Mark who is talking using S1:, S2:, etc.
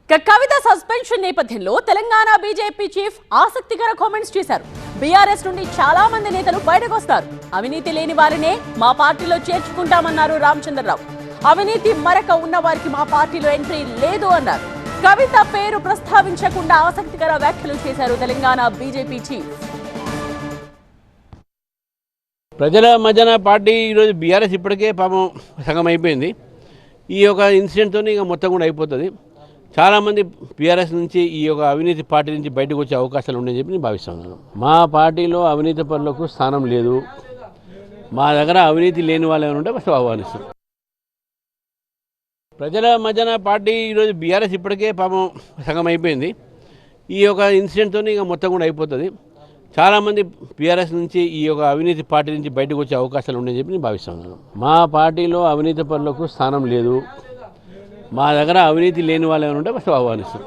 S1: కవిత suspension నేపథ్యంలో Telangana BJP chief ఆసక్తికర comments చేశారు. బీఆర్ఎస్ నుండి చాలా మంది నేతలు బయటకు వస్తారు. అవినీతి లేని వారినే మా పార్టీలో చేర్చుకుంటామన్నారు రామచంద్రరావు. అవినీతి మరక ఉన్న వారికి మా పార్టీలో ఎంట్రీ లేదు అన్నారు. కవిత పేరు ప్రస్తావించకుండా ఆసక్తికర వ్యాఖ్యలు చేశారు తెలంగాణ బీజేపీ చీఫ్.
S2: ప్రజల మధ్యన పార్టీ ఈరోజు బీఆర్ఎస్ ఇప్పటికే పాపం సగం అయిపోయింది. ఈ యొక్క ఇన్సిడెంట్తో ఇక మొత్తం కూడా అయిపోతుంది. చాలామంది బీఆర్ఎస్ నుంచి ఈ యొక్క అవినీతి పార్టీ నుంచి బయటకు వచ్చే అవకాశాలు ఉన్నాయని చెప్పి నేను భావిస్తున్నాను. మా పార్టీలో అవినీతి పనులకు స్థానం లేదు. మా దగ్గర అవినీతి లేని వాళ్ళు ఏమైనా ఉంటే ఫస్ట్ ఆహ్వానిస్తాం. ప్రజల మధ్యన పార్టీ ఈరోజు బీఆర్ఎస్ ఇప్పటికే పాపం సగం అయిపోయింది. ఈ యొక్క ఇన్సిడెంట్తో ఇక మొత్తం కూడా అయిపోతుంది. చాలామంది బీఆర్ఎస్ నుంచి ఈ యొక్క అవినీతి పార్టీ నుంచి బయటకు వచ్చే అవకాశాలు ఉన్నాయని చెప్పి నేను భావిస్తున్నాను. మా పార్టీలో అవినీతి పనులకు స్థానం లేదు. మా దగ్గర అవినీతి లేని వాళ్ళు ఏమైనా ఉంటే ఫస్ట్ ఆహ్వానిస్తాం.